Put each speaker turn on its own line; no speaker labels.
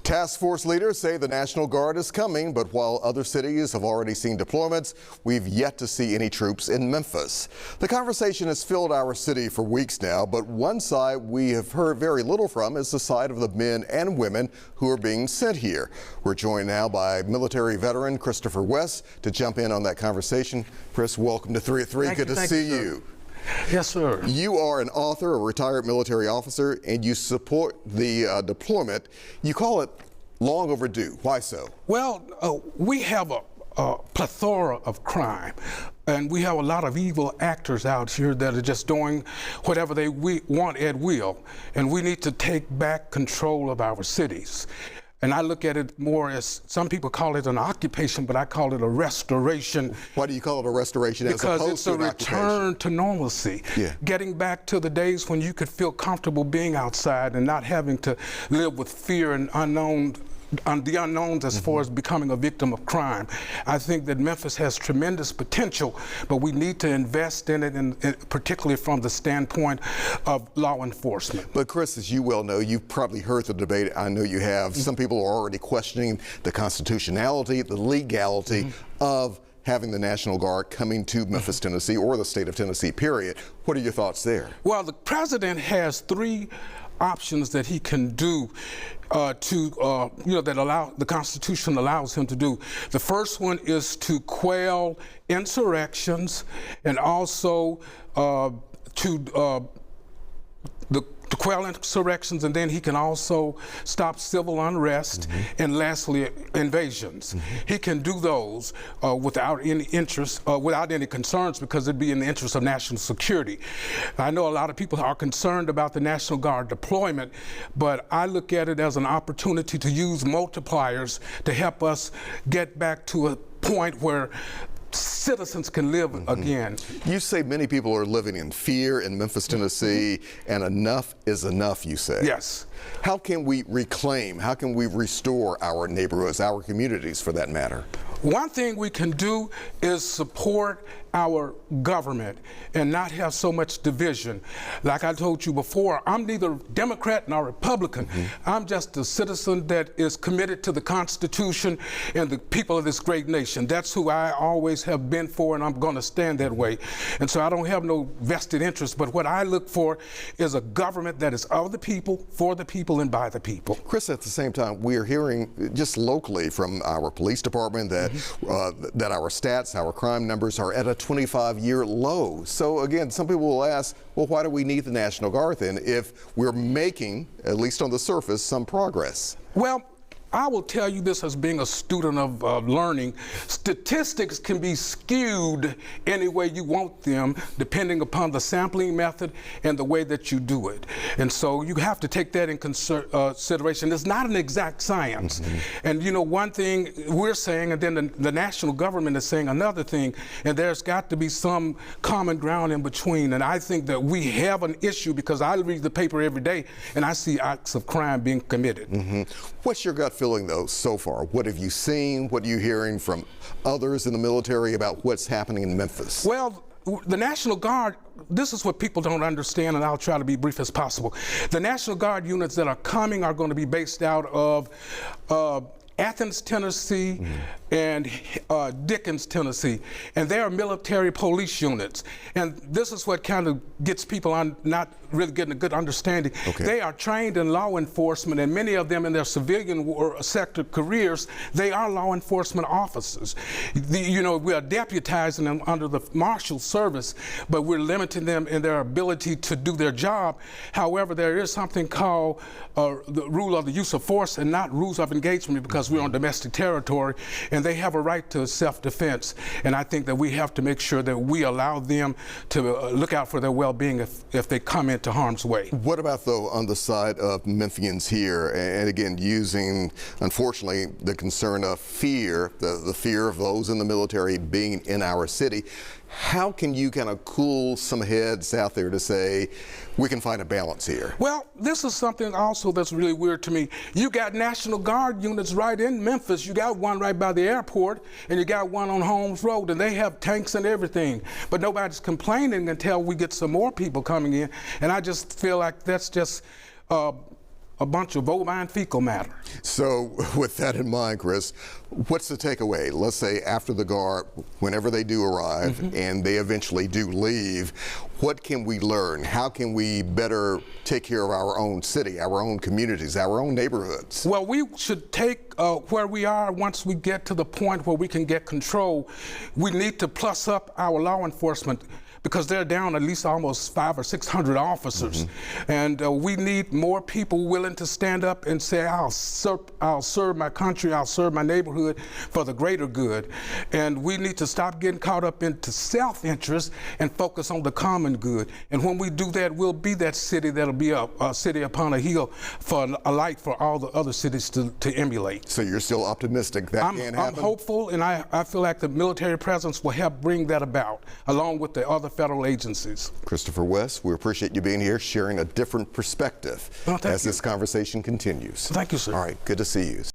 Task force leaders say the National Guard is coming, but while other cities have already seen deployments, we've yet to see any troops in Memphis. The conversation has filled our city for weeks now, but one side we have heard very little from is the side of the men and women who are being sent here. We're joined now by military veteran Christopher West to jump in on that conversation. Chris, welcome to 3 at 3. Good to see you.
Yes, sir.
You are an author, a retired military officer, and you support the deployment. You call it long overdue. Why so?
Well, we have a plethora of crime, and we have a lot of evil actors out here that are just doing whatever they want at will, and we need to take back control of our cities. And I look at it more as, some people call it an occupation, but I call it a restoration.
Why do you call it a restoration as opposed to an occupation?
Because it's a return to normalcy. Yeah. Getting back to the days when you could feel comfortable being outside and not having to live with fear and the unknowns as far as becoming a victim of crime. I think that Memphis has tremendous potential, but we need to invest in it, and particularly from the standpoint of law enforcement.
But Chris, as you well know, you've probably heard the debate. I know you have. Some people are already questioning the constitutionality, the legality of having the National Guard coming to Memphis, Tennessee, or the state of Tennessee, period. What are your thoughts there?
Well, the president has three options that he can do that the Constitution allows him to do. The first one is to quell insurrections, and also to quell insurrections, and then he can also stop civil unrest, and lastly, invasions. He can do those without any interest, without any concerns, because it'd be in the interest of national security. I know a lot of people are concerned about the National Guard deployment, but I look at it as an opportunity to use multipliers to help us get back to a point where citizens can live again.
You say many people are living in fear in Memphis, Tennessee, and enough is enough, you say.
Yes.
How can we reclaim, how can we restore our neighborhoods, our communities for that matter?
One thing we can do is support our government and not have so much division. Like I told you before, I'm neither Democrat nor Republican. I'm just a citizen that is committed to the Constitution and the people of this great nation. That's who I always have been for, and I'm going to stand that way. And so I don't have no vested interest, but what I look for is a government that is of the people, for the people, and by the people.
Chris, at the same time, we are hearing just locally from our police department that that our stats, our crime numbers are at a 25-year low. So again, some people will ask, well, why do we need the National Guard then if we're making, at least on the surface, some progress?
Well, I will tell you this as being a student of learning. Statistics can be skewed any way you want them, depending upon the sampling method and the way that you do it. And so you have to take that in consideration. It's not an exact science. And you know, one thing we're saying, and then the national government is saying another thing, and there's got to be some common ground in between. And I think that we have an issue, because I read the paper every day and I see acts of crime being committed.
What's your gut feeling, though, so far? What have you seen? What are you hearing from others in the military about what's happening in Memphis?
Well, the National Guard, this is what people don't understand, and I'll try to be brief as possible. The National Guard units that are coming are going to be based out of Athens, Tennessee, and Dickens, Tennessee, and they are military police units. And this is what kind of gets people on not really getting a good understanding. They are trained in law enforcement, and many of them in their civilian sector careers, they are law enforcement officers. You know, we are deputizing them under the Marshal Service, but we're limiting them in their ability to do their job. However, there is something called the rule of the use of force and not rules of engagement, because we're on domestic territory, and they have a right to self-defense. And I think that we have to make sure that we allow them to look out for their well-being if they come into harm's way.
What about, though, on the side of Memphians here, and again, using, unfortunately, the concern of fear, the fear of those in the military being in our city? How can you kind of cool some heads out there to say we can find a balance here?
Well, this is something also that's really weird to me. You got National Guard units right in Memphis. You got one right by the airport, and you got one on Holmes Road, and they have tanks and everything. But nobody's complaining until we get some more people coming in. And I just feel like that's just a bunch of bovine fecal matter.
So with that in mind, Chris, what's the takeaway? Let's say after the Guard, whenever they do arrive and they eventually do leave, what can we learn? How can we better take care of our own city, our own communities, our own neighborhoods?
Well, we should take where we are once we get to the point where we can get control. We need to plus up our law enforcement, because they're down at least almost 500 or 600 officers. And we need more people willing to stand up and say, I'll serve my country, I'll serve my neighborhood for the greater good. And we need to stop getting caught up into self-interest and focus on the common good. And when we do that, we'll be that city that'll be a city upon a hill for a light for all the other cities to emulate.
So you're still optimistic that can happen?
I'm hopeful, and I feel like the military presence will help bring that about, along with the other federal agencies.
Christopher West, we appreciate you being here, sharing a different perspective as this conversation continues.
Thank you, sir.
All right, good to see you.